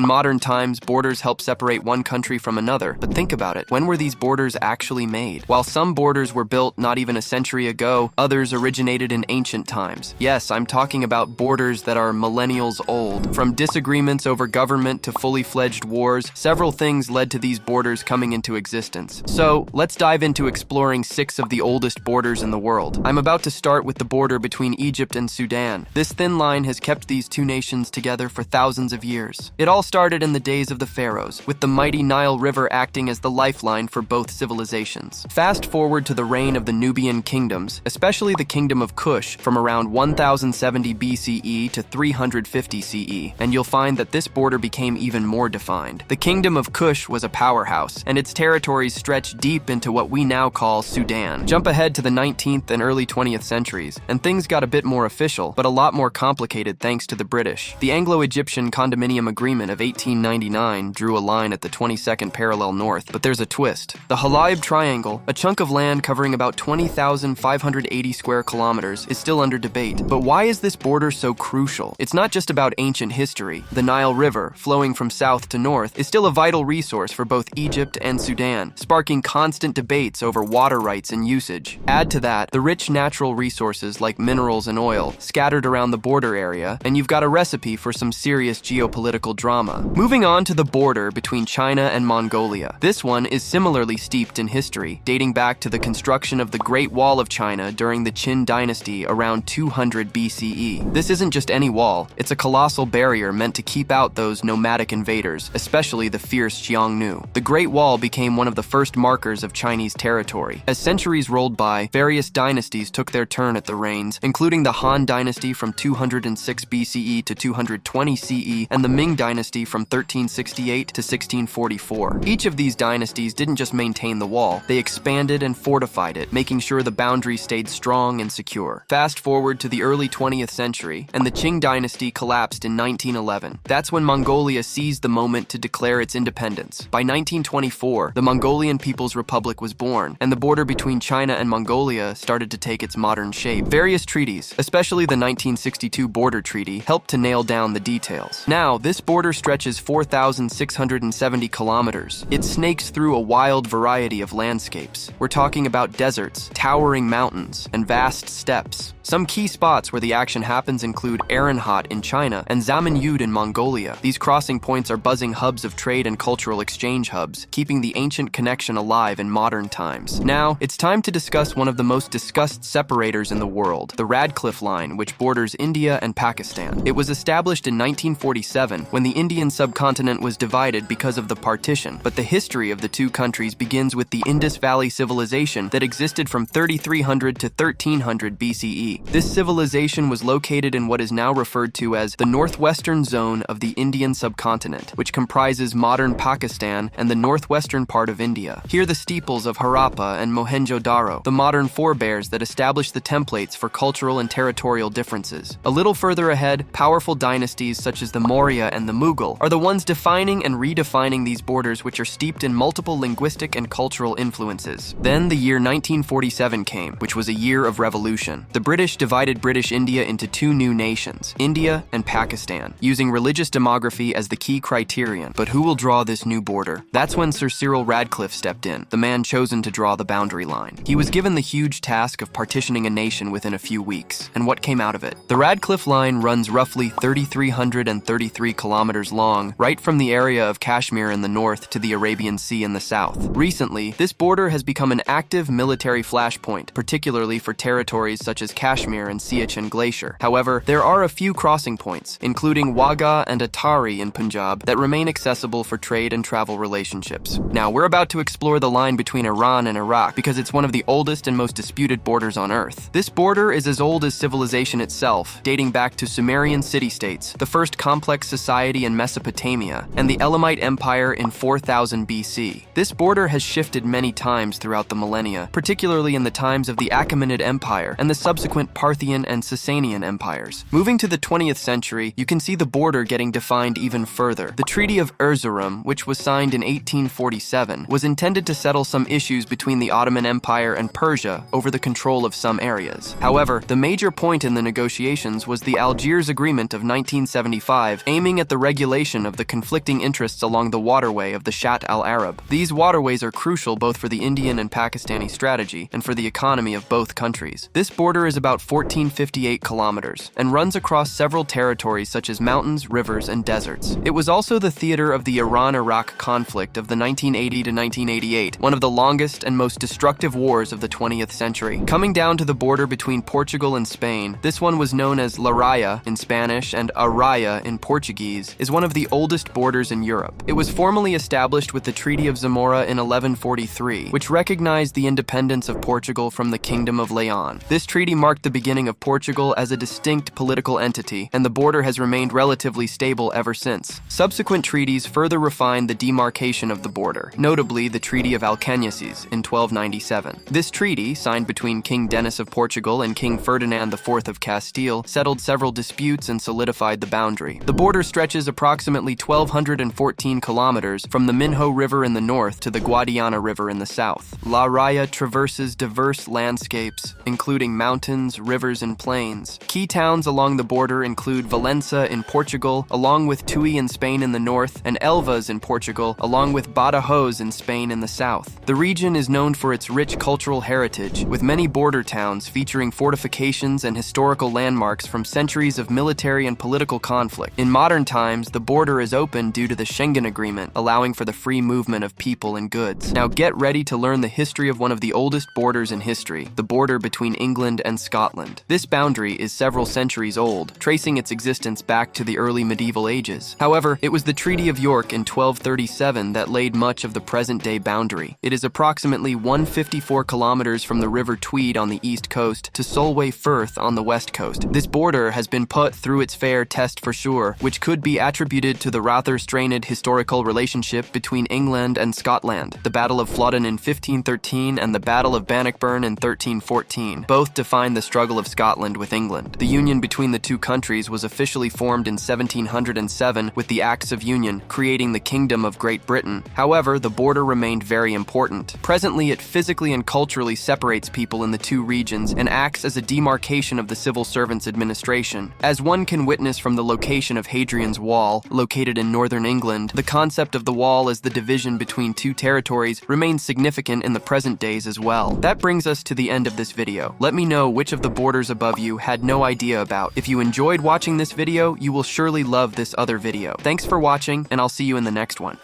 In modern times, borders help separate one country from another, but think about it. When were these borders actually made? While some borders were built not even a century ago, others originated in ancient times. Yes, I'm talking about borders that are millennials old. From disagreements over government to fully fledged wars, several things led to these borders coming into existence. So, let's dive into exploring 6 of the oldest borders in the world. I'm about to start with the border between Egypt and Sudan. This thin line has kept these two nations together for thousands of years. It all started in the days of the pharaohs, with the mighty Nile River acting as the lifeline for both civilizations. Fast forward to the reign of the Nubian kingdoms, especially the kingdom of Kush from around 1070 BCE to 350 CE, and you'll find that this border became even more defined. The kingdom of Kush was a powerhouse, and its territories stretched deep into what we now call Sudan. Jump ahead to the 19th and early 20th centuries, and things got a bit more official, but a lot more complicated thanks to the British. The Anglo-Egyptian Condominium Agreement of 1899 drew a line at the 22nd parallel north, but there's a twist. The Halaib Triangle, a chunk of land covering about 20,580 square kilometers, is still under debate. But why is this border so crucial? It's not just about ancient history. The Nile River, flowing from south to north, is still a vital resource for both Egypt and Sudan, sparking constant debates over water rights and usage. Add to that the rich natural resources like minerals and oil scattered around the border area, and you've got a recipe for some serious geopolitical drama. Moving on to the border between China and Mongolia. This one is similarly steeped in history, dating back to the construction of the Great Wall of China during the Qin dynasty around 200 BCE. This isn't just any wall, it's a colossal barrier meant to keep out those nomadic invaders, especially the fierce Xiongnu. The Great Wall became one of the first markers of Chinese territory. As centuries rolled by, various dynasties took their turn at the reins, including the Han dynasty from 206 BCE to 220 CE and the Ming dynasty from 1368 to 1644. Each of these dynasties didn't just maintain the wall, they expanded and fortified it, making sure the boundary stayed strong and secure. Fast forward to the early 20th century, and the Qing dynasty collapsed in 1911. That's when Mongolia seized the moment to declare its independence. By 1924, the Mongolian People's Republic was born, and the border between China and Mongolia started to take its modern shape. Various treaties, especially the 1962 Border Treaty, helped to nail down the details. Now, this border stretches 4,670 kilometers. It snakes through a wild variety of landscapes. We're talking about deserts, towering mountains, and vast steppes. Some key spots where the action happens include Ehrenhot in China and Zamanyud in Mongolia. These crossing points are buzzing hubs of trade and cultural exchange hubs, keeping the ancient connection alive in modern times. Now, it's time to discuss one of the most discussed separators in the world, the Radcliffe Line, which borders India and Pakistan. It was established in 1947 when the Indian subcontinent was divided because of the partition, but the history of the two countries begins with the Indus Valley civilization that existed from 3300 to 1300 BCE. This civilization was located in what is now referred to as the northwestern zone of the Indian subcontinent, which comprises modern Pakistan and the northwestern part of India. Here the steeples of Harappa and Mohenjo-Daro, the modern forebears that established the templates for cultural and territorial differences. A little further ahead, powerful dynasties such as the Maurya and the Mughal are the ones defining and redefining these borders, which are steeped in multiple linguistic and cultural influences. Then the year 1947 came, which was a year of revolution. The British divided British India into two new nations, India and Pakistan, using religious demography as the key criterion. But who will draw this new border? That's when Sir Cyril Radcliffe stepped in, the man chosen to draw the boundary line. He was given the huge task of partitioning a nation within a few weeks. And what came out of it? The Radcliffe Line runs roughly 3,333 kilometers long, right from the area of Kashmir in the north to the Arabian Sea in the south. Recently, this border has become an active military flashpoint, particularly for territories such as Kashmir and Siachen Glacier. However, there are a few crossing points, including Wagah and Atari in Punjab, that remain accessible for trade and travel relationships. Now, we're about to explore the line between Iran and Iraq because it's one of the oldest and most disputed borders on Earth. This border is as old as civilization itself, dating back to Sumerian city-states, the first complex society in Mesopotamia, and the Elamite Empire in 4000 BC. This border has shifted many times throughout the millennia, particularly in the times of the Achaemenid Empire and the subsequent Parthian and Sasanian empires. Moving to the 20th century, you can see the border getting defined even further. The Treaty of Erzurum, which was signed in 1847, was intended to settle some issues between the Ottoman Empire and Persia over the control of some areas. However, the major point in the negotiations was the Algiers Agreement of 1975, aiming at the regulation articulation of the conflicting interests along the waterway of the Shat al-Arab. These waterways are crucial both for the Indian and Pakistani strategy and for the economy of both countries. This border is about 1458 kilometers and runs across several territories such as mountains, rivers, and deserts. It was also the theater of the Iran-Iraq conflict of the 1980 to 1988, one of the longest and most destructive wars of the 20th century. Coming down to the border between Portugal and Spain, this one was known as La Raya in Spanish and Araya in Portuguese, is one of the oldest borders in Europe. It was formally established with the Treaty of Zamora in 1143, which recognized the independence of Portugal from the Kingdom of Leon. This treaty marked the beginning of Portugal as a distinct political entity, and the border has remained relatively stable ever since. Subsequent treaties further refined the demarcation of the border, notably the Treaty of Alcañices in 1297. This treaty, signed between King Denis of Portugal and King Ferdinand IV of Castile, settled several disputes and solidified the boundary. The border stretches approximately 1,214 kilometers from the Minho River in the north to the Guadiana River in the south. La Raya traverses diverse landscapes, including mountains, rivers, and plains. Key towns along the border include Valença in Portugal, along with Tui in Spain in the north, and Elvas in Portugal, along with Badajoz in Spain in the south. The region is known for its rich cultural heritage, with many border towns featuring fortifications and historical landmarks from centuries of military and political conflict. In modern times, the border is open due to the Schengen Agreement, allowing for the free movement of people and goods. Now get ready to learn the history of one of the oldest borders in history, the border between England and Scotland. This boundary is several centuries old, tracing its existence back to the early medieval ages. However, it was the Treaty of York in 1237 that laid much of the present-day boundary. It is approximately 154 kilometers from the River Tweed on the east coast to Solway Firth on the west coast. This border has been put through its fair test for sure, which could be attributed to the rather strained historical relationship between England and Scotland. The Battle of Flodden in 1513 and the Battle of Bannockburn in 1314 both defined the struggle of Scotland with England. The union between the two countries was officially formed in 1707 with the Acts of Union, creating the Kingdom of Great Britain. However, the border remained very important. Presently, it physically and culturally separates people in the two regions and acts as a demarcation of the civil servants' administration. As one can witness from the location of Hadrian's Wall, located in northern England, the concept of the wall as the division between two territories remains significant in the present days as well. That brings us to the end of this video. Let me know which of the borders above you had no idea about. If you enjoyed watching this video, you will surely love this other video. Thanks for watching, and I'll see you in the next one.